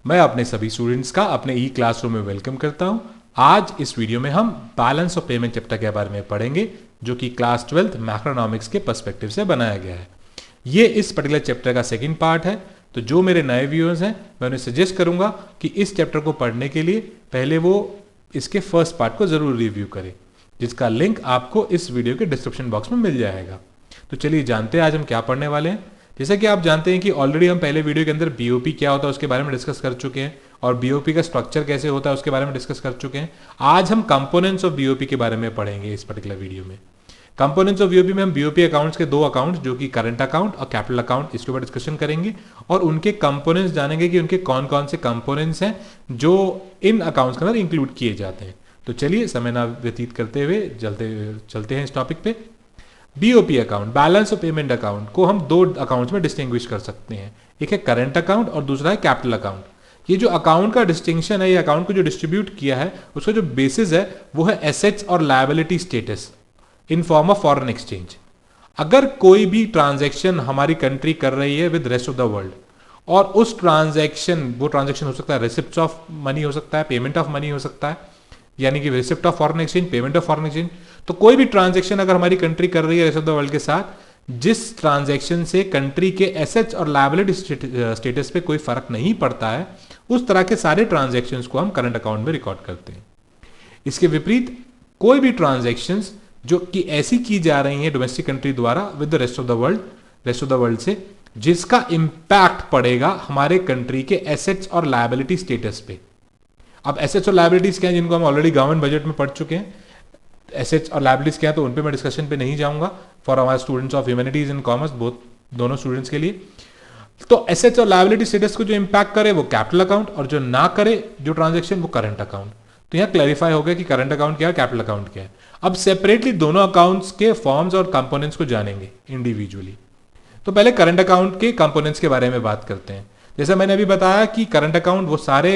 मैं अपने सभी स्टूडेंट्स का अपने ई क्लासरूम में वेलकम करता हूं। आज इस वीडियो में हम बैलेंस ऑफ पेमेंट चैप्टर के बारे में पढ़ेंगे, जो कि क्लास 12th मैक्रोइकॉनॉमिक्स के पर्सपेक्टिव से बनाया गया है। ये इस पर्टिकुलर चैप्टर का सेकंड पार्ट है। तो जो मेरे नए व्यूअर्स हैं, मैं उन्हें सजेस्ट करूंगा कि इस चैप्टर को पढ़ने के लिए पहले वो इसके फर्स्ट पार्ट को जरूर रिव्यू करें, जिसका लिंक आपको इस वीडियो के डिस्क्रिप्शन बॉक्स में मिल जाएगा। तो चलिए जानते हैं आज हम क्या पढ़ने वाले हैं। जैसा कि आप जानते हैं कि ऑलरेडी हम पहले वीडियो के अंदर बीओपी क्या होता है उसके बारे में डिस्कस कर चुके हैं, और बीओपी का स्ट्रक्चर कैसे होता है उसके बारे में डिस्कस कर चुके हैं। आज हम कंपोनेंट्स ऑफ बीओपी के बारे में पढ़ेंगे इस पर्टिकुलर वीडियो में। कंपोनेंट्स ऑफ बीओपी में हम बीओपी अकाउंट्स के दो अकाउंट्स, जो कि करंट अकाउंट और कैपिटल अकाउंट, इसके ऊपर डिस्कशन करेंगे और उनके कंपोनेंट्स जानेंगे कि उनके कौन कौन से कंपोनेंट्स हैं जो इन अकाउंट्स के अंदर इंक्लूड किए जाते हैं। तो चलिए समय ना व्यतीत करते हुए चलते हैं इस टॉपिक पे। BOP account, balance of payment account, को हम दो अकाउंट्स में डिस्टिंग्विश कर सकते हैं। एक है करंट अकाउंट और दूसरा है कैपिटल अकाउंट। ये जो अकाउंट का डिस्टिंक्शन है, ये अकाउंट को जो डिस्ट्रीब्यूट किया है, उसका जो बेसिस है वो है एसेट्स और liability status in form of foreign exchange. अगर कोई भी ट्रांजैक्शन हमारी कंट्री कर रही है with rest of the world, और उस वो ट्रांजैक्शन हो सकता है रिसिप्ट ऑफ मनी हो सकता है, पेमेंट ऑफ मनी हो सकता है, यानी कि receipt of foreign exchange, payment of foreign exchange. तो कोई भी ट्रांजैक्शन अगर हमारी कंट्री कर रही है रेस्ट ऑफ द वर्ल्ड के साथ, जिस ट्रांजैक्शन से कंट्री के एसेट्स और लायबिलिटी स्टेटस पे कोई फर्क नहीं पड़ता है, उस तरह के सारे ट्रांजैक्शंस को हम करंट अकाउंट में रिकॉर्ड करते हैं। इसके विपरीत कोई भी ट्रांजैक्शंस जो कि ऐसी की जा रही है डोमेस्टिक कंट्री द्वारा with the rest of the world से, जिसका इंपैक्ट पड़ेगा हमारे कंट्री के एसेट्स और लायबिलिटी स्टेटस पे। अब एसेट्स और लायबिलिटीज क्या हैं, जिनको हम ऑलरेडी गवर्नमेंट बजट में पढ़ चुके हैं। एसेट्स और लायबिलिटीज क्या है, तो उन पे मैं डिस्कशन पे नहीं जाऊंगा फॉर हमारे students of humanities and commerce, दोनों स्टूडेंट्स के लिए। तो एसेट्स और लायबिलिटी स्टेटस को जो इंपैक्ट करे वो कैपिटल अकाउंट, और जो ना करे जो ट्रांजेक्शन, वो करंट अकाउंट। तो यहाँ क्लैरिफाई हो गया कि करंट अकाउंट क्या है, कैपिटल अकाउंट क्या है। अब सेपरेटली दोनों अकाउंट्स के फॉर्म्स और कंपोनेंट्स को जानेंगे इंडिविजुअली। तो पहले करंट अकाउंट के कंपोनेंट्स के बारे में बात करते हैं। जैसा मैंने अभी बताया कि करंट अकाउंट वो सारे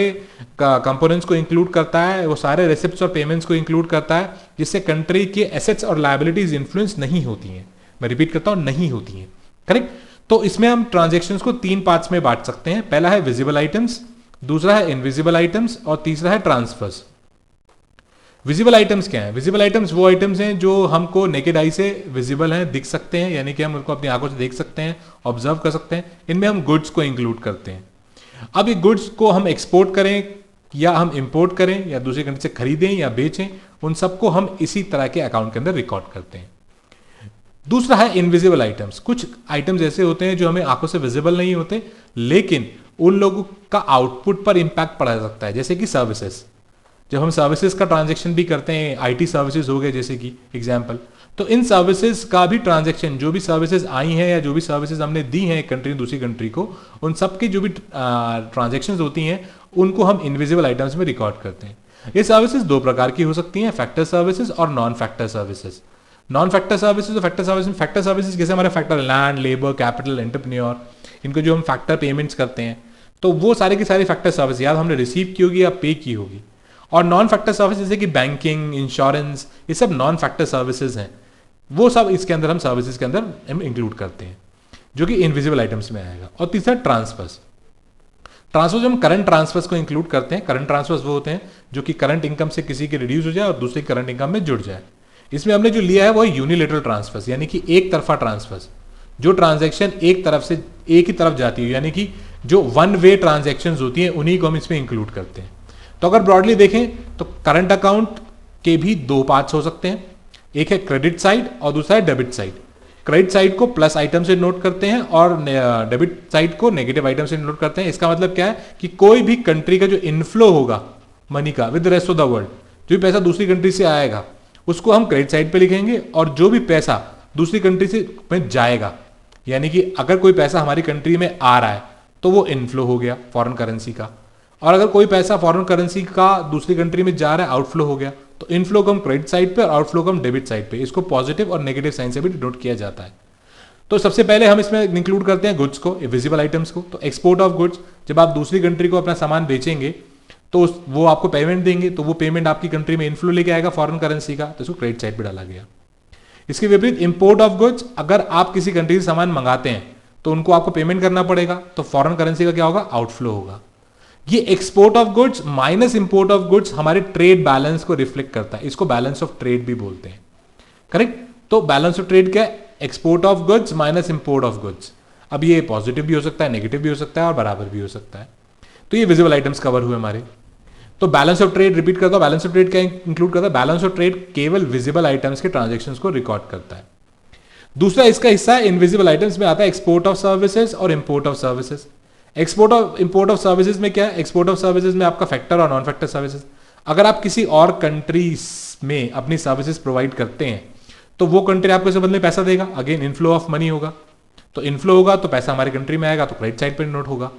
कंपोनेंट्स को इंक्लूड करता है, वो सारे रिसिप्ट्स और पेमेंट्स को इंक्लूड करता है, जिससे कंट्री के एसेट्स और लायबिलिटीज इन्फ्लुएंस नहीं होती हैं। मैं रिपीट करता हूं, नहीं होती हैं। करेक्ट। तो इसमें हम ट्रांजेक्शन्स को तीन पार्ट्स में बांट सकते हैं। पहला है विजिबल आइटम्स, दूसरा है इनविजिबल आइटम्स, और तीसरा है ट्रांसफर्स। विजिबल आइटम्स क्या है? विजिबल आइटम्स वो आइटम्स हैं जो हमको नेकेड आई से विजिबल हैं, दिख सकते हैं, यानी कि हम उनको अपनी आंखों से देख सकते हैं, ऑब्जर्व कर सकते हैं। इनमें हम गुड्स को इंक्लूड करते हैं। अब ये गुड्स को हम एक्सपोर्ट करें या हम इंपोर्ट करें या दूसरी कंट्री से खरीदें या बेचें, उन सबको हम इसी तरह के अकाउंट के अंदर रिकॉर्ड करते हैं। दूसरा है इनविजिबल आइटम्स। कुछ आइटम्स ऐसे होते हैं जो हमें आंखों से विजिबल नहीं होते, लेकिन उन लोगों का आउटपुट पर इंपैक्ट पड़ा सकता है, जैसे कि सर्विसेज। जब हम सर्विसेज का ट्रांजैक्शन भी करते हैं, आईटी सर्विसेज हो गए जैसे कि एग्जांपल, तो इन सर्विसेज का भी ट्रांजैक्शन, जो भी सर्विसेज आई हैं या जो भी सर्विसेज हमने दी हैं एक कंट्री दूसरी कंट्री को, उन सब की जो भी ट्रांजैक्शंस होती हैं, उनको हम इनविजिबल आइटम्स में रिकॉर्ड करते हैं। ये सर्विसेज दो प्रकार की हो सकती हैं, फैक्टर सर्विसेज और non factor services. Non factor services और फैक्टर सर्विसेज। फैक्टर सर्विसेज जैसे हमारे factor land, labour, capital, entrepreneur, इनको जो हम फैक्टर पेमेंट्स करते हैं, तो वो सारे की सारी फैक्टर सर्विस या हमने रिसीव की होगी या पे की होगी। और नॉन फैक्टर सर्विस जैसे कि बैंकिंग, इंश्योरेंस, ये सब नॉन फैक्टर सर्विसेज हैं। वो सब इसके अंदर हम सर्विसेज के अंदर हम इंक्लूड करते हैं, जो कि इनविजिबल आइटम्स में आएगा। और तीसरा ट्रांसफर्स। ट्रांसफर्स हम करंट ट्रांसफर्स को इंक्लूड करते हैं। करंट ट्रांसफर्स वो होते हैं जो कि करंट इनकम से किसी की रिड्यूस हो जाए और दूसरी करंट इनकम में जुड़ जाए। इसमें हमने जो लिया है वो है यूनिलेटरल ट्रांसफर्स, यानी कि एक तरफा ट्रांसफर्स। जो ट्रांजेक्शन एक तरफ से एक ही तरफ जाती है, यानी कि जो वन वे ट्रांजेक्शन होती हैं, उन्हीं को हम इसमें इंक्लूड करते हैं। तो अगर ब्रॉडली देखें तो करंट अकाउंट के भी दो पार्ट्स हो सकते हैं। एक है क्रेडिट साइड और दूसरा है डेबिट साइड। क्रेडिट साइड को प्लस आइटम से नोट करते हैं और डेबिट साइड को नेगेटिव आइटम से नोट करते हैं। इसका मतलब क्या है कि कोई भी कंट्री का जो इनफ्लो होगा मनी का with rest of the world, जो भी पैसा दूसरी कंट्री से आएगा, उसको हम क्रेडिट साइड पे लिखेंगे, और जो भी पैसा दूसरी कंट्री से में जाएगा, यानी कि अगर कोई पैसा हमारी कंट्री में आ रहा है तो वो इनफ्लो हो गया फॉरेन करेंसी का, और अगर कोई पैसा फॉरेन करेंसी का दूसरी कंट्री में जा रहा है, आउटफ्लो हो गया, तो इनफ्लो को हम क्रेडिट साइड पे और आउटफ्लो को हम डेबिट साइड पे, इसको पॉजिटिव और नेगेटिव साइन से भी डिनोट किया जाता है। तो सबसे पहले हम इसमें इंक्लूड करते हैं गुड्स को, विजिबल आइटम्स को। तो एक्सपोर्ट ऑफ गुड्स, जब आप दूसरी कंट्री को अपना सामान बेचेंगे तो वो आपको पेमेंट देंगे, तो वो पेमेंट आपकी कंट्री में इनफ्लो लेके आएगा फॉरेन करेंसी का, तो इसको क्रेडिट साइड पे डाला गया। इसके विपरीत इंपोर्ट ऑफ गुड्स, अगर आप किसी कंट्री से सामान मंगाते हैं तो उनको आपको पेमेंट करना पड़ेगा, तो फॉरेन करेंसी का क्या होगा, आउटफ्लो होगा। ये export of goods minus import of goods हमारे ट्रेड बैलेंस को रिफ्लेक्ट करता है, इसको बैलेंस ऑफ ट्रेड भी बोलते हैं, करेक्ट। तो बैलेंस ऑफ ट्रेड क्या है? Export of goods minus import of goods. अब ये पॉजिटिव भी हो सकता है, नेगेटिव भी हो सकता है और बराबर भी हो सकता है। तो ये विजिबल आइटम्स कवर हुए हमारे। तो बैलेंस ऑफ ट्रेड रिपीट करता हूं, बैलेंस ऑफ ट्रेड क्या इंक्लूड करता है? बैलेंस ऑफ ट्रेड केवल विजिबल आइटम्स के ट्रांजेक्शन्स को रिकॉर्ड करता है। दूसरा इसका हिस्सा है इनविजिबल आइटम्स में आता है एक्सपोर्ट ऑफ सर्विसेज और import of services. Export of import of services में क्या है? एक्सपोर्ट ऑफ सर्विसेज में आपका फैक्टर और नॉन फैक्टर सर्विसेज। अगर आप किसी और कंट्रीज में अपनी सर्विसेज प्रोवाइड करते हैं तो वो कंट्री आपको इसके बदले पैसा देगा, अगेन इनफ्लो ऑफ मनी होगा। तो इनफ्लो होगा तो पैसा हमारी कंट्री में आएगा, तो क्रेडिट साइड पर नोट होगा।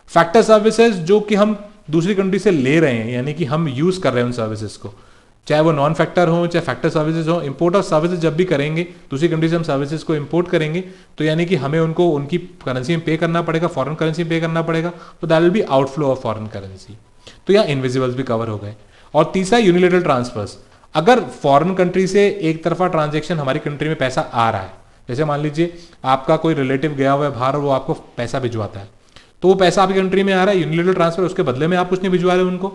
फैक्टर सर्विसेज जो कि हम दूसरी कंट्री से ले रहे हैं, यानी कि हम यूज कर रहे हैं उन सर्विसेज को, चाहे वो नॉन फैक्टर हो चाहे फैक्टर सर्विसेज हो। इंपोर्ट ऑफ सर्विसेज जब भी करेंगे, दूसरी कंट्री से हम सर्विसेज को इंपोर्ट करेंगे तो यानी कि हमें उनको उनकी करेंसी में पे करना पड़ेगा, फॉरेन करेंसी में पे करना पड़ेगा, तो that will be outflow of foreign currency. तो यहाँ इनविजिबल्स भी कवर हो गए। और तीसरा यूनिलेटरल ट्रांसफर्स। अगर फॉरेन कंट्री से एक तरफा ट्रांजेक्शन हमारी कंट्री में पैसा आ रहा है, जैसे मान लीजिए आपका कोई रिलेटिव गया हुआ है बाहर और वो आपको पैसा भिजवाता है, तो वो पैसा आपकी कंट्री में आ रहा है, यूनिलेटरल ट्रांसफर, उसके बदले में आप कुछ नहीं भिजवा रहे उनको,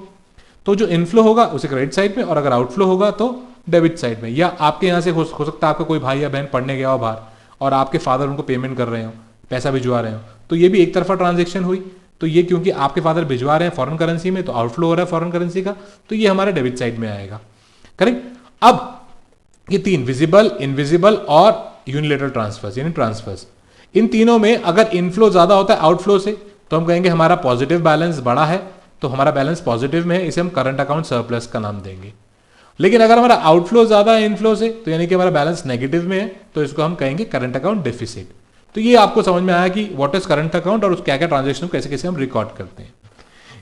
तो जो इनफ्लो होगा उसे क्रेडिट साइड में और अगर आउटफ्लो होगा तो डेबिट साइड में। या आपके यहाँ से हो सकता है आपका कोई भाई या बहन पढ़ने गया हो बाहर और आपके फादर उनको पेमेंट कर रहे हो, पैसा भिजवा रहे हो, तो ये भी एक तरफा ट्रांजेक्शन हुई। तो ये क्योंकि आपके फादर भिजवा रहे हैं फॉरेन करेंसी में तो आउटफ्लो हो रहा है फॉरेन करेंसी का, तो ये हमारे डेबिट साइड में आएगा, करेक्ट। अब ये तीन विजिबल, इनविजिबल और यूनिलेटरल ट्रांसफर्स यानी ट्रांसफर्स, इन तीनों में अगर इनफ्लो ज्यादा होता है आउटफ्लो से तो हम कहेंगे हमारा पॉजिटिव बैलेंस बड़ा है, तो हमारा बैलेंस पॉजिटिव में है, इसे हम करंट अकाउंट सरप्लस का नाम देंगे। लेकिन अगर हमारा आउटफ्लो ज्यादा है इनफ्लो से तो यानी कि हमारा बैलेंस नेगेटिव में है, तो इसको हम कहेंगे करंट अकाउंट डेफिसिट। तो ये आपको समझ में आया कि व्हाट इज करंट अकाउंट और क्या क्या ट्रांजेक्शन कैसे कैसे हम रिकॉर्ड करते हैं।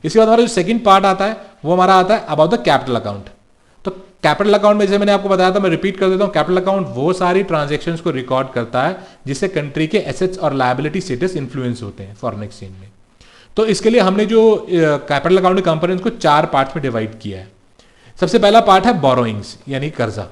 इसके बाद हमारा जो सेकंड पार्ट आता है वो हमारा आता है अबाउट द कैपिटल अकाउंट। तो कैपिटल अकाउंट में जैसे मैंने आपको बताया था, मैं रिपीट कर देता हूं, कैपिटल अकाउंट वो सारी ट्रांजेक्शन्स को रिकॉर्ड करता है जिससे कंट्री के एसेट्स और लायबिलिटी स्टेटस इन्फ्लुएंस होते हैं फॉरेन एक्सचेंज में। तो इसके लिए हमने जो कैपिटल अकाउंट के कंपोनेंट्स को 4 पार्ट्स में डिवाइड किया है। सबसे पहला पार्ट है बोरोइंग्स यानी कर्जा।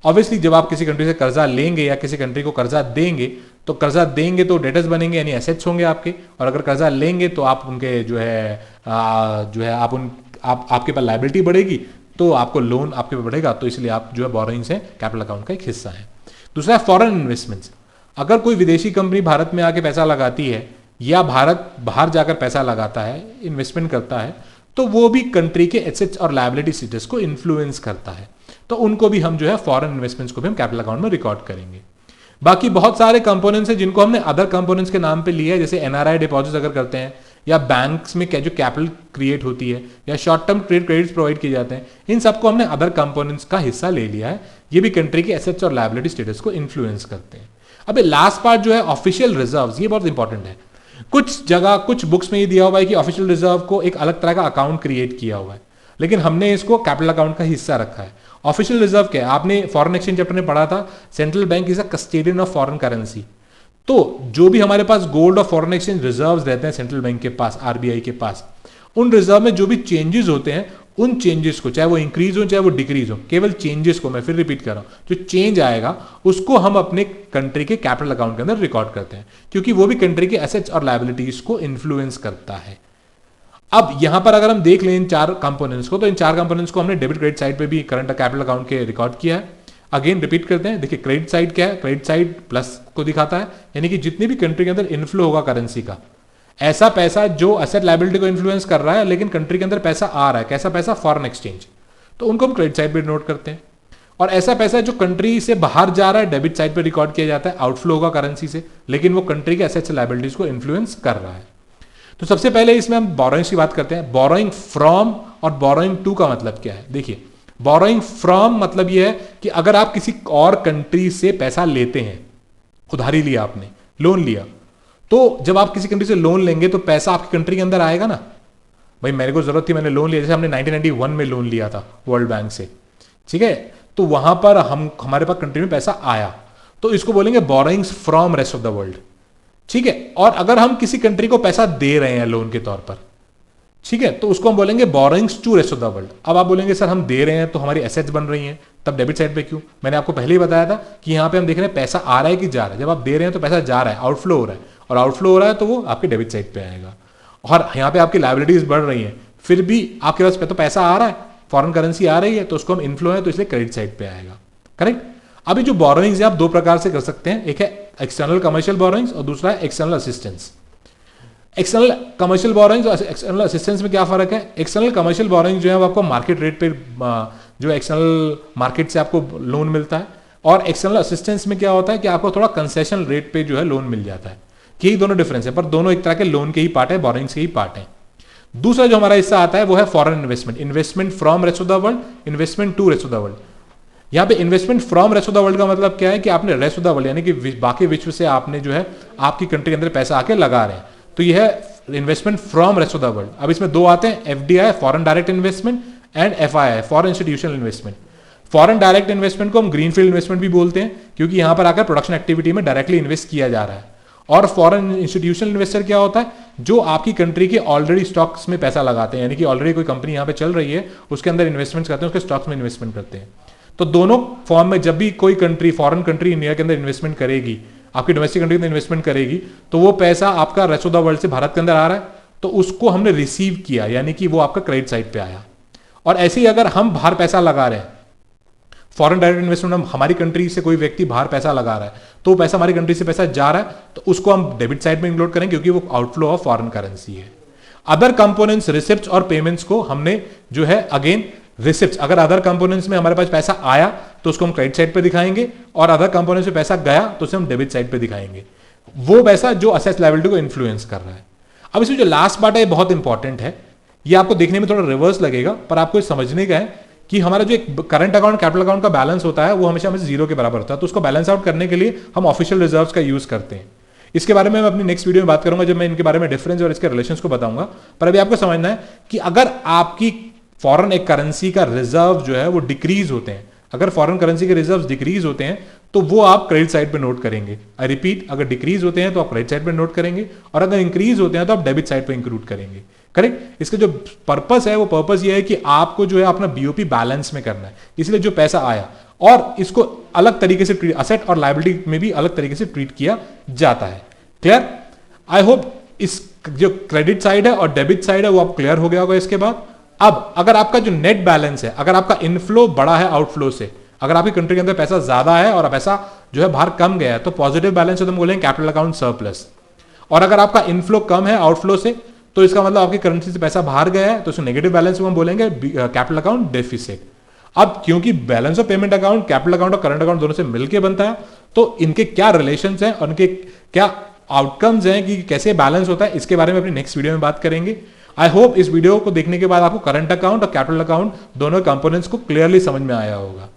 ऑब्वियसली जब आप किसी कंट्री से कर्जा लेंगे या किसी कंट्री को कर्जा देंगे तो कर्जा देंगे तो डेटर्स बनेंगे यानी एसेट्स होंगे आपके, और अगर कर्जा लेंगे तो आप उनके जो है आपके पास लायबिलिटी बढ़ेगी तो आपको लोन आपके पास बढ़ेगा, तो इसलिए आप जो है बोरोइंग्स है कैपिटल अकाउंट का एक हिस्सा है। दूसरा है फॉरेन इन्वेस्टमेंट्स। अगर कोई विदेशी कंपनी भारत में आके पैसा लगाती है या भारत बाहर जाकर पैसा लगाता है, इन्वेस्टमेंट करता है, तो वो भी कंट्री के एसेट्स और लायबिलिटी स्टेटस को इन्फ्लुएंस करता है, तो उनको भी हम जो है फॉरेन इन्वेस्टमेंट्स को भी हम कैपिटल अकाउंट में रिकॉर्ड करेंगे। बाकी बहुत सारे कंपोनेंट्स हैं जिनको हमने अदर कंपोनेंट्स के नाम पे लिया है, जैसे एनआरआई डिपॉजिट अगर करते हैं या बैंक्स में जो कैपिटल क्रिएट होती है या short term trade credits provide किए जाते हैं, इन सबको हमने अदर कंपोनेंट्स का हिस्सा ले लिया है। ये भी कंट्री के एसेट्स और लायबिलिटी स्टेटस को इन्फ्लुएंस करते हैं। अब लास्ट पार्ट जो है ऑफिशियल रिजर्व्स, ये बहुत इंपॉर्टेंट है। कुछ जगह कुछ बुक्स में ये दिया हुआ है कि ऑफिशियल रिजर्व को एक अलग तरह का अकाउंट क्रिएट किया हुआ है, लेकिन हमने इसको कैपिटल अकाउंट का हिस्सा रखा है। ऑफिशियल रिजर्व क्या है? आपने फॉरेन एक्सचेंज चैप्टर में पढ़ा था, central bank is a custodian of foreign currency. तो जो भी हमारे पास गोल्ड और फॉरेन एक्सचेंज रिजर्व्स रहते हैं सेंट्रल बैंक के पास, आरबीआई के पास, उन रिजर्व में जो भी चेंजेस होते हैं उन चेंजेस को, चाहे वो इंक्रीज हो चाहे वो डिक्रीज हो, केवल चेंजेस को, मैं फिर रिपीट कर रहा हूं, जो चेंज आएगा उसको हम अपने कंट्री के कैपिटल अकाउंट के अंदर रिकॉर्ड करते हैं, क्योंकि वो भी कंट्री के एसेट्स और लायबिलिटीज को इन्फ्लुएंस करता है। अब यहां पर अगर हम देख लें इन 4 कंपोनेंट्स को, तो इन 4 कंपोनेंट्स को हमने डेबिट क्रेडिट साइड पे भी करंट कैपिटल अकाउंट के रिकॉर्ड किया है। अगेन रिपीट करते हैं, देखिए क्रेडिट साइड क्या है? क्रेडिट साइड प्लस को दिखाता है, यानी कि जितनी भी कंट्री के अंदर इनफ्लो होगा करेंसी का, ऐसा पैसा जो एसेट लायबिलिटी को इन्फ्लुएंस कर रहा है लेकिन कंट्री के अंदर पैसा आ रहा है, कैसा पैसा? फॉरेन एक्सचेंज, तो उनको हम क्रेडिट साइड पे नोट करते हैं। और ऐसा पैसा जो कंट्री से बाहर जा रहा है डेबिट साइड पे रिकॉर्ड किया जाता है, आउटफ्लो होगा करेंसी से, लेकिन वो कंट्री के एसेट्स लायबिलिटीज को इन्फ्लुएंस कर रहा है। तो सबसे पहले इसमें हम बोरोइंग्स की बात करते हैं। बोरोइंग फ्रॉम और बोरोइंग टू का मतलब क्या है? देखिए, बोरोइंग फ्रॉम मतलब यह है कि अगर आप किसी और कंट्री से पैसा लेते हैं, उधारी लिया आपने, लोन लिया, तो जब आप किसी कंट्री से लोन लेंगे तो पैसा आपकी कंट्री के अंदर आएगा ना। भाई मेरे को जरूरत थी, मैंने लोन लिया, जैसे हमने 1991 में लोन लिया था वर्ल्ड बैंक से, ठीक है, तो वहां पर हमारे पास कंट्री में पैसा आया, तो इसको बोलेंगे borrowings from rest of the world, ठीक है। और अगर हम किसी कंट्री को पैसा दे रहे हैं लोन के तौर पर, ठीक है, तो उसको हम बोलेंगे borrowings to rest of the world. अब आप बोलेंगे सर हम दे रहे हैं तो हमारी एसेट्स बन रही हैं, तब डेबिट साइड पे क्यों? मैंने आपको पहले ही बताया था कि यहां पे हम देख रहे हैं पैसा आ रहा है कि जा रहा है। जब आप दे रहे हैं तो पैसा जा रहा है, आउटफ्लो हो रहा है, और आउटफ्लो हो रहा है तो वो आपके डेबिट साइड पे आएगा। और यहाँ पे आपकी लायबिलिटीज बढ़ रही हैं, फिर भी आपके पास तो पैसा आ रहा है, फॉरेन करेंसी आ रही है, तो उसको हम इनफ्लो है तो इसलिए क्रेडिट साइड पे आएगा। करेक्ट। अभी जो बोरोइंग्स है आप दो प्रकार से कर सकते हैं, एक है एक्सटर्नल कमर्शियल बोरोइंग्स और दूसरा है external assistance. External commercial borrowings और एक्सटर्नल असिस्टेंस में क्या फर्क है? एक्सटर्नल कमर्शियल बोरोइंग जो है वो आपको मार्केट रेट पे जो एक्सटर्नल मार्केट से आपको लोन मिलता है, और एक्सटर्नल असिस्टेंस में क्या होता है कि आपको थोड़ा कंसेशन रेट पे जो है लोन मिल जाता है। यही दोनों डिफरेंस है, पर दोनों एक तरह के लोन के ही पार्ट है, बोरोइंग्स के ही पार्ट है। दूसरा जो हमारा हिस्सा आता है वो है foreign investment, investment from rest of the world, investment to rest of the world. यहाँ पे investment from rest of the world का मतलब क्या है कि आपने रेस्ट ऑफ द वर्ल्ड यानी कि बाकी विश्व से आपने जो है आपकी कंट्री के अंदर पैसा आके लगा रहे हैं, तो यह है investment from rest of the world. अब इसमें दो आते हैं, FDI foreign direct investment and FII foreign institutional investment. Foreign direct investment को हम ग्रीनफील्ड इन्वेस्टमेंट भी बोलते हैं, क्योंकि यहां पर आकर प्रोडक्शन एक्टिविटी में डायरेक्टली इन्वेस्ट किया जा रहा है। और फॉरेन इंस्टीट्यूशनल इन्वेस्टर क्या होता है? जो आपकी कंट्री के ऑलरेडी स्टॉक्स में पैसा लगाते हैं, यानी कि ऑलरेडी कोई कंपनी यहां पे चल रही है उसके अंदर इन्वेस्टमेंट करते हैं, उसके स्टॉक्स में इन्वेस्टमेंट करते हैं। तो दोनों फॉर्म में जब भी कोई कंट्री फॉरेन कंट्री इंडिया के अंदर इन्वेस्टमेंट करेगी, आपकी डोमेस्टिक कंट्री में इन्वेस्टमेंट करेगी, तो वो पैसा आपका रेस्ट ऑफ द वर्ल्ड से भारत के अंदर आ रहा है, तो उसको हमने रिसीव किया, यानी कि वो आपका क्रेडिट साइड पे आया। और ऐसे ही अगर हम बाहर पैसा लगा रहे हैं, फॉरेन डायरेक्ट इन्वेस्टमेंट, हमारी कंट्री से कोई व्यक्ति बाहर पैसा लगा रहा है, तो पैसा हमारी कंट्री से पैसा जा रहा है, तो उसको हम डेबिट साइड में इंक्लूड करेंगे, क्योंकि वो आउटफ्लो ऑफ फॉरेन करेंसी है। अदर कंपोनेंट्स, रिसिप्ट्स और पेमेंट्स को हमने जो है अगेन रिसिप्ट्स, अगर अदर कंपोनेंट्स में हमारे पास पैसा आया तो उसको हम क्रेडिट साइड पे दिखाएंगे, और अदर कंपोनेंट्स में पैसा गया तो उसे हम डेबिट साइड पे दिखाएंगे, वो पैसा जो असेट लायबिलिटी को इन्फ्लुएंस कर रहा है। अब इसमें जो लास्ट पार्ट है बहुत इंपॉर्टेंट है, ये आपको देखने में थोड़ा रिवर्स लगेगा, पर आपको समझने का है कि हमारा जो एक करंट अकाउंट कैपिटल अकाउंट का बैलेंस होता है वो हमेशा हमें जीरो के बराबर होता है, तो उसको बैलेंस आउट करने के लिए हम ऑफिशियल रिजर्व्स का यूज करते हैं। इसके बारे में मैं अपनी नेक्स्ट वीडियो में बात करूंगा, जब मैं इनके बारे में डिफरेंस और इसके रिलेशंस को बताऊंगा। पर अभी आपको समझना है कि अगर आपकी फॉरेन एक करेंसी का रिजर्व जो है वो डिक्रीज होते हैं, अगर फॉरेन करेंसी के रिजर्व डिक्रीज होते हैं तो वो आप क्रेडिट साइड पे नोट करेंगे। आई रिपीट, अगर डिक्रीज होते हैं तो आप क्रेडिट साइड पे नोट करेंगे, और अगर इंक्रीज होते हैं तो आप डेबिट साइड पे इंक्लूड करेंगे। करेक्ट। इसका जो पर्पस है वो पर्पस ये है कि आपको जो है अपना बीओपी बैलेंस में करना है, इसलिए जो पैसा आया और इसको अलग तरीके से ट्रीट, असेट और लायबिलिटी में भी अलग तरीके से ट्रीट किया जाता है। क्लियर? आई होप इस जो क्रेडिट साइड है और डेबिट साइड है वो आप क्लियर हो गया होगा। इसके बाद अब अगर आपका जो नेट बैलेंस है, अगर आपका इनफ्लो बड़ा है आउटफ्लो से, अगर आपकी कंट्री के अंदर पैसा ज्यादा है और पैसा जो है बाहर कम गया है, तो पॉजिटिव बैलेंस है तो हम बोलेंगे कैपिटल अकाउंट सरप्लस। और अगर आपका इनफ्लो कम है आउटफ्लो से, तो इसका मतलब आपकी करेंसी से पैसा बाहर गया है, तो उसको नेगेटिव बैलेंस को हम बोलेंगे कैपिटल अकाउंट डेफिसिट। अब क्योंकि balance of payment account capital account और करंट अकाउंट दोनों से मिलकर बनता है, तो इनके क्या रिलेशंस हैं और इनके क्या आउटकम्स हैं कि कैसे बैलेंस होता है, इसके बारे में अपनी नेक्स्ट वीडियो में बात करेंगे। आई होप इस वीडियो को देखने के बाद आपको करंट अकाउंट और कैपिटल अकाउंट दोनों कंपोनेंट्स को क्लियरली समझ में आया होगा।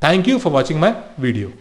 Thank you for watching my video.